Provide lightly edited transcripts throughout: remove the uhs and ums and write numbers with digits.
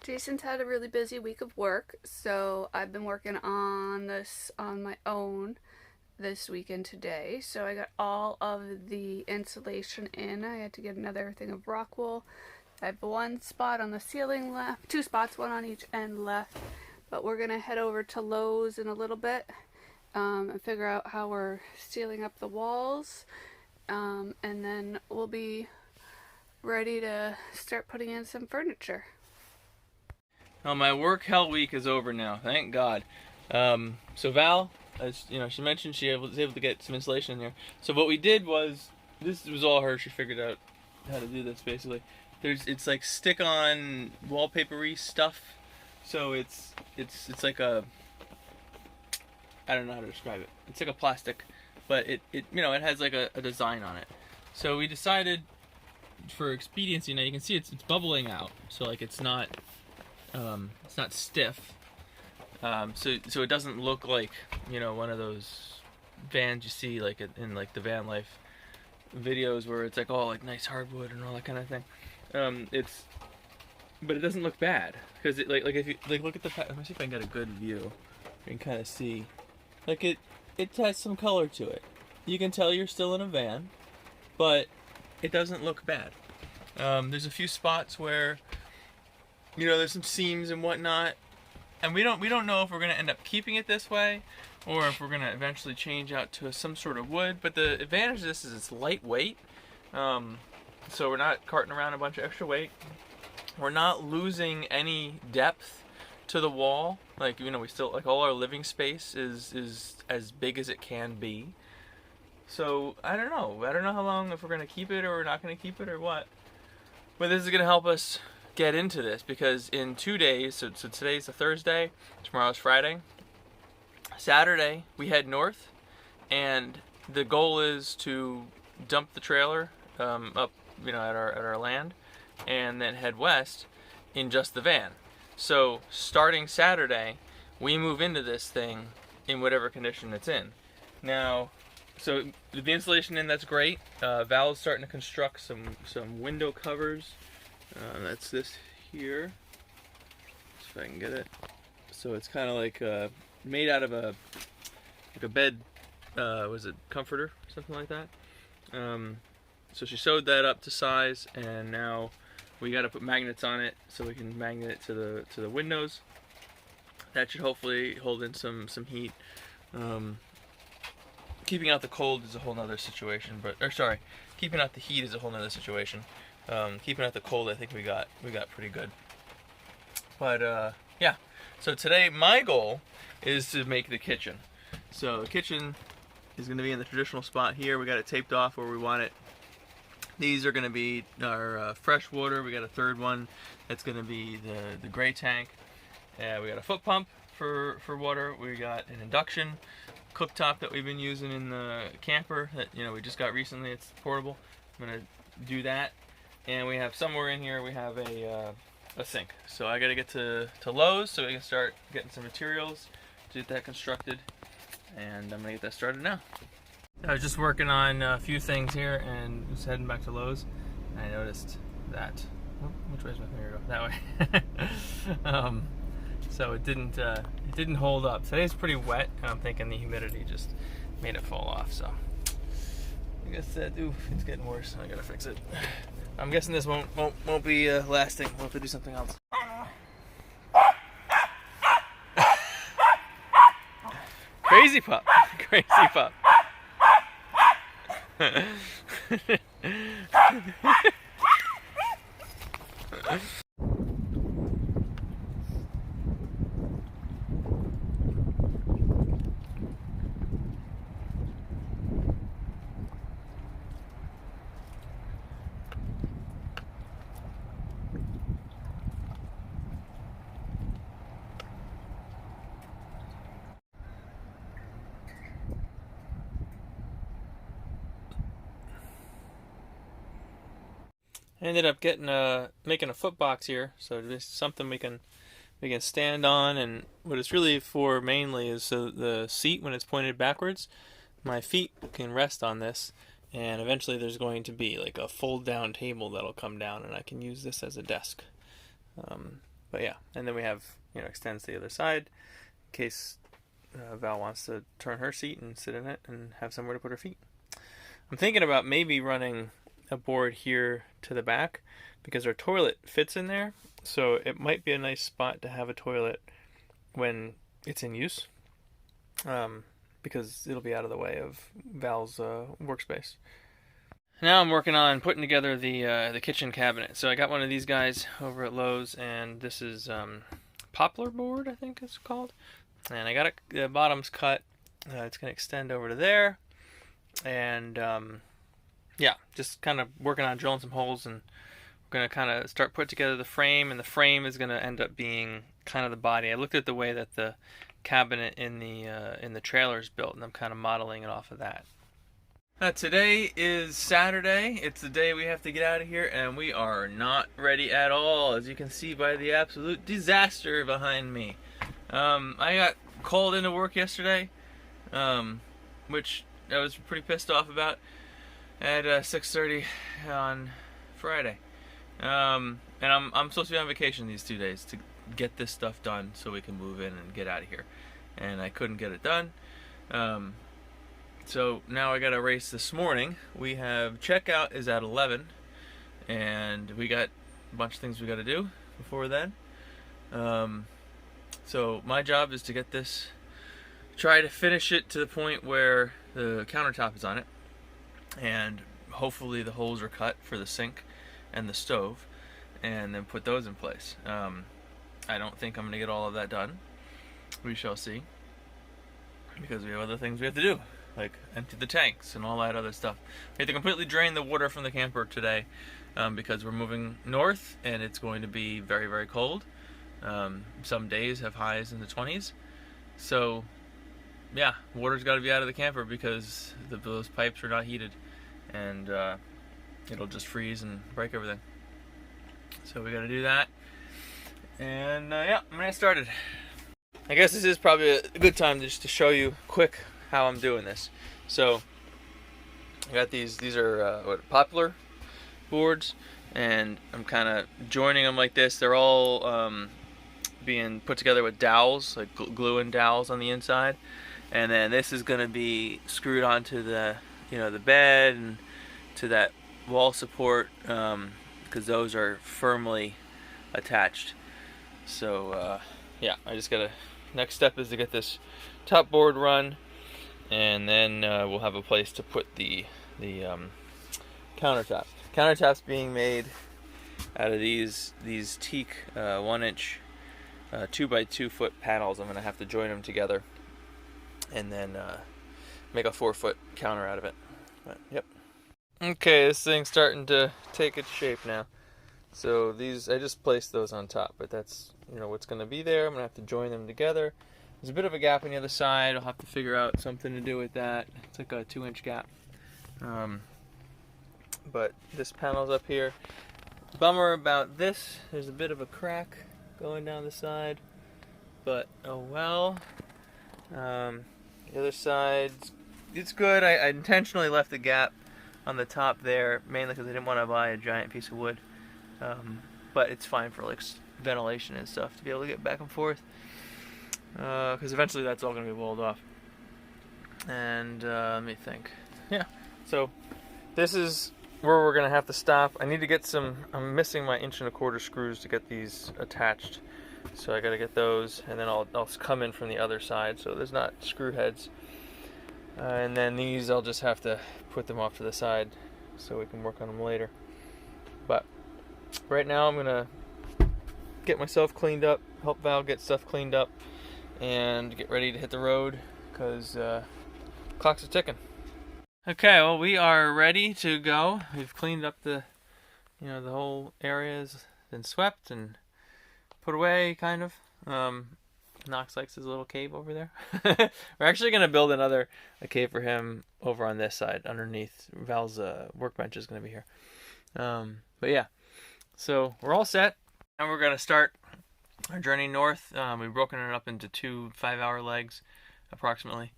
Jason's had a really busy week of work, so I've been working on this on my own this weekend today. So I got all of the insulation in. I had to get another thing of rock wool. I have one spot on the ceiling left, two spots, one on each end left. But we're gonna head over to Lowe's in a little bit and figure out how we're sealing up the walls. And then we'll be ready to start putting in some furniture. Well, my work hell week is over now, thank God. So Val, as you know, she mentioned she was able to get some insulation in here. So what we did was, this was all her. She figured out how to do this basically. It's like stick-on wallpapery stuff. So it's like a, I don't know how to describe it. It's like a plastic, but it has like a design on it. So we decided, for expediency, now you can see it's bubbling out. So like it's not stiff, so it doesn't look like, one of those vans you see like in like the van life videos where it's like all like nice hardwood and all that kind of thing. But it doesn't look bad because it like if you like look at the, let me see if I can get a good view. You can kind of see like it has some color to it. You can tell you're still in a van, but it doesn't look bad. There's a few spots where there's some seams and whatnot, and we don't know if we're gonna end up keeping it this way or if we're gonna eventually change out to some sort of wood. But the advantage of this is it's lightweight, so we're not carting around a bunch of extra weight. We're not losing any depth to the wall. Like, we still, like, all our living space is as big as it can be. So I don't know how long, if we're gonna keep it or we're not gonna keep it or what. But this is gonna help us get into this, because in 2 days, so today's a Thursday, tomorrow's Friday, Saturday we head north, and the goal is to dump the trailer up at our land, and then head west in just the van. So starting Saturday we move into this thing in whatever condition it's in. Now, so the insulation in, that's great. Val's starting to construct some window covers. That's this here. See if I can get it. So it's kind of like made out of a bed, was it comforter, something like that. So she sewed that up to size, and now we got to put magnets on it so we can magnet it to the windows. That should hopefully hold in some heat. Keeping out the cold is a whole nother situation, keeping out the heat is a whole nother situation. Keeping out the cold, I think we got pretty good. But yeah, so today my goal is to make the kitchen. So the kitchen is going to be in the traditional spot here. We got it taped off where we want it. These are going to be our fresh water. We got a third one that's going to be the gray tank. We got a foot pump for water. We got an induction cooktop that we've been using in the camper that we just got recently. It's portable. I'm going to do that. And we have somewhere in here, we have a sink. So I got to get to Lowe's so we can start getting some materials to get that constructed. And I'm going to get that started now. I was just working on a few things here and just heading back to Lowe's. I noticed that, which way is my finger go? That way. So it didn't hold up. Today's pretty wet, and I'm thinking the humidity just made it fall off. So I guess that, it's getting worse. I gotta fix it. I'm guessing this won't be lasting. We'll have to do something else. Crazy pup. Crazy pup. I ended up making a foot box here, so this is something we can stand on, and what it's really for mainly is so the seat, when it's pointed backwards, my feet can rest on this, and eventually there's going to be like a fold down table that'll come down, and I can use this as a desk. But yeah, and then we have, extends to the other side in case Val wants to turn her seat and sit in it and have somewhere to put her feet. I'm thinking about maybe running a board here to the back because our toilet fits in there, so it might be a nice spot to have a toilet when it's in use, because it'll be out of the way of Val's workspace. Now I'm working on putting together the kitchen cabinet. So I got one of these guys over at Lowe's, and this is poplar board, I think it's called. And I got it, the bottoms cut. It's going to extend over to there. And yeah, just kind of working on drilling some holes, and we're going to kind of start putting together the frame, and the frame is going to end up being kind of the body. I looked at the way that the cabinet in the trailer is built, and I'm kind of modeling it off of that. Today is Saturday. It's the day we have to get out of here, and we are not ready at all, as you can see by the absolute disaster behind me. I got called into work yesterday, which I was pretty pissed off about, at 6:30 on Friday. And I'm supposed to be on vacation these 2 days to get this stuff done so we can move in and get out of here. And I couldn't get it done. So now I got a race this morning. We have checkout is at 11, and we got a bunch of things we got to do before then. So my job is to get this, try to finish it to the point where the countertop is on it, and hopefully the holes are cut for the sink and the stove, and then put those in place. I don't think I'm going to get all of that done. We shall see, because we have other things we have to do, like empty the tanks and all that other stuff. We have to completely drain the water from the camper today, because we're moving north and it's going to be very, very cold. Some days have highs in the 20s. So yeah, water's got to be out of the camper because those pipes are not heated, and it'll just freeze and break everything. So we got to do that. And yeah, I'm gonna get started. I guess this is probably a good time just to show you quick how I'm doing this. So I got these are poplar boards, and I'm kind of joining them like this. They're all being put together with dowels, like glue and dowels on the inside, and then this is going to be screwed onto the the bed and to that wall support, because those are firmly attached. So yeah, I just gotta, next step is to get this top board run, and then we'll have a place to put the countertop. Countertops being made out of these teak 1-inch 2x2 foot panels. I'm gonna have to join them together and then make a 4-foot counter out of it. But, yep. Okay, this thing's starting to take its shape now. So these, I just placed those on top, but that's what's going to be there. I'm going to have to join them together. There's a bit of a gap on the other side. I'll have to figure out something to do with that. It's like a 2-inch gap. But this panel's up here. Bummer about this, there's a bit of a crack going down the side, but oh well. The other side, it's good. I intentionally left the gap on the top there, mainly because I didn't want to buy a giant piece of wood. But it's fine for like ventilation and stuff to be able to get back and forth, because eventually that's all going to be walled off. And let me think. Yeah, so this is where we're going to have to stop. I need to get some, I'm missing my 1.25" screws to get these attached, so I got to get those, and then I'll come in from the other side so there's not screw heads. And then these I'll just have to put them off to the side so we can work on them later. But right now I'm gonna get myself cleaned up, help Val get stuff cleaned up, and get ready to hit the road, because clocks are ticking. Okay, well, we are ready to go. We've cleaned up the the whole area's been swept and put away, kind of. Knox likes his little cave over there. We're actually going to build a cave for him over on this side, underneath. Val's workbench is going to be here. But yeah, so we're all set. Now we're going to start our journey north. We've broken it up into 2 5-hour legs, approximately.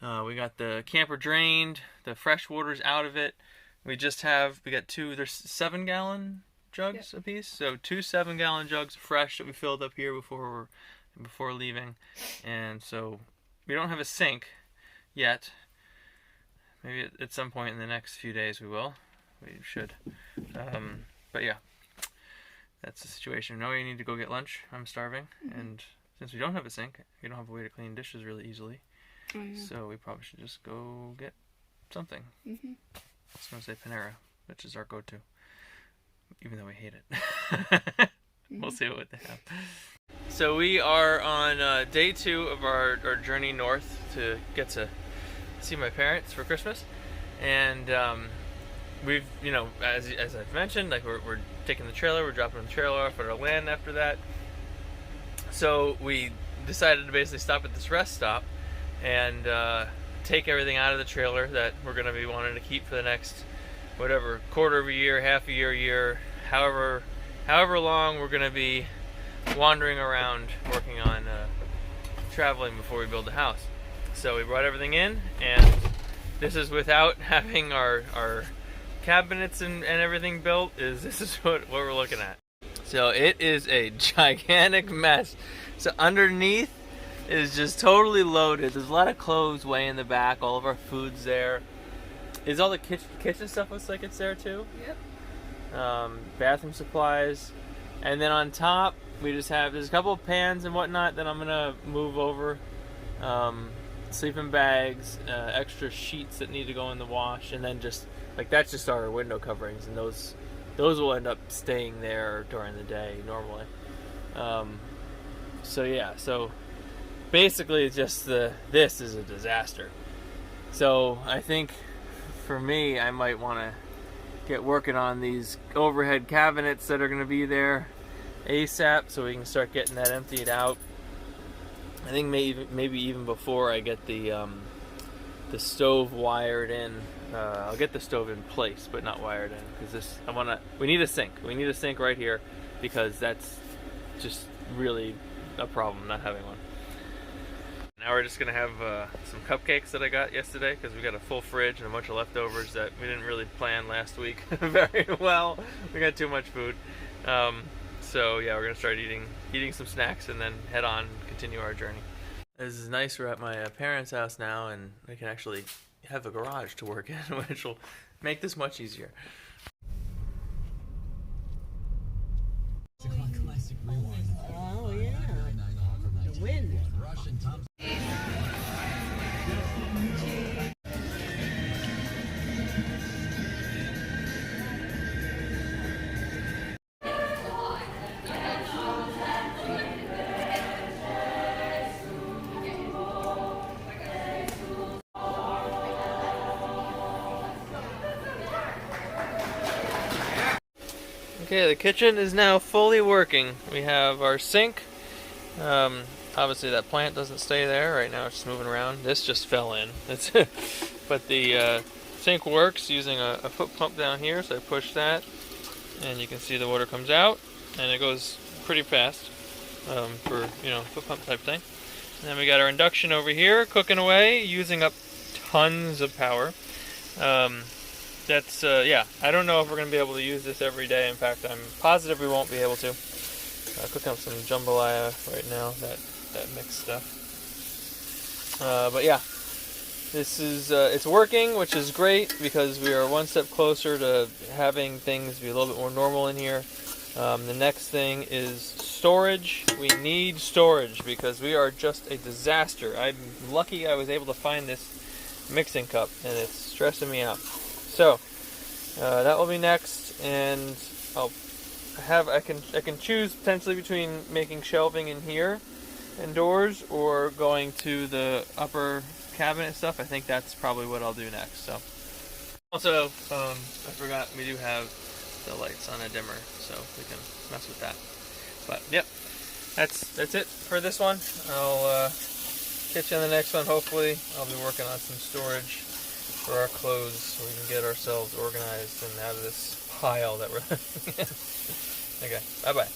We got the camper drained, the fresh water's out of it. We got 2, there's 7-gallon jugs apiece. So 2 7-gallon jugs fresh that we filled up here before leaving. And so we don't have a sink yet. Maybe at some point in the next few days we will. We should. But yeah, that's the situation. Now we need to go get lunch. I'm starving. And since we don't have a sink, we don't have a way to clean dishes really easily. Oh, yeah. So we probably should just go get something. I was going to say Panera, which is our go-to. Even though we hate it. We'll see what they have. So we are on day 2 of our journey north to get to see my parents for Christmas. And we've, you know, as I've mentioned, like we're taking the trailer, we're dropping the trailer off at our land after that. So we decided to basically stop at this rest stop and take everything out of the trailer that we're going to be wanting to keep for the next, whatever, quarter of a year, half a year, however long we're going to be wandering around working on traveling before we build a house. So we brought everything in, and this is without having our cabinets and everything built. This is what we're looking at. So it is a gigantic mess. So underneath is just totally loaded. There's a lot of clothes way in the back. All of our food's there. Is all the kitchen stuff looks like it's there too? Yep. Bathroom supplies. And then on top, we just have, there's a couple of pans and whatnot that I'm going to move over. Sleeping bags, extra sheets that need to go in the wash. And then just, like, that's just our window coverings. And those will end up staying there during the day normally. So yeah, so basically it's just this is a disaster. So I think for me, I might want to get working on these overhead cabinets that are going to be there ASAP so we can start getting that emptied out. I think maybe even before I get the stove wired in. I'll get the stove in place, but not wired in, because we need a sink. We need a sink right here, because that's just really a problem not having one. Now we're just gonna have some cupcakes that I got yesterday, because we got a full fridge and a bunch of leftovers that we didn't really plan last week very well. We got too much food. So yeah, we're gonna start eating some snacks and then head on and continue our journey. This is nice. We're at my parents' house now, and we can actually have a garage to work in, which will make this much easier. Oh yeah, the wind. Okay, the kitchen is now fully working. We have our sink. Obviously that plant doesn't stay there. Right now it's just moving around. This just fell in. But the sink works using a foot pump down here, so I push that and you can see the water comes out and it goes pretty fast for, you know, foot pump type thing. And then we got our induction over here cooking away, using up tons of power. Yeah, I don't know if we're going to be able to use this every day. In fact, I'm positive we won't be able to. Cooking up some jambalaya right now, that mixed stuff. But yeah, this is, it's working, which is great, because we are one step closer to having things be a little bit more normal in here. The next thing is storage. We need storage, because we are just a disaster. I'm lucky I was able to find this mixing cup, and it's stressing me out. So that will be next, and I can choose potentially between making shelving in here and doors, or going to the upper cabinet stuff. I think that's probably what I'll do next. So also, I forgot we do have the lights on a dimmer, so we can mess with that. But yep, that's it for this one. I'll catch you on the next one. Hopefully I'll be working on some storage for our clothes, so we can get ourselves organized and out of this pile that we're living in. Okay, bye-bye.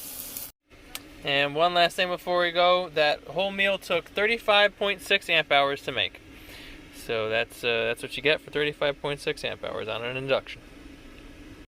And one last thing before we go, that whole meal took 35.6 amp hours to make. So that's what you get for 35.6 amp hours on an induction.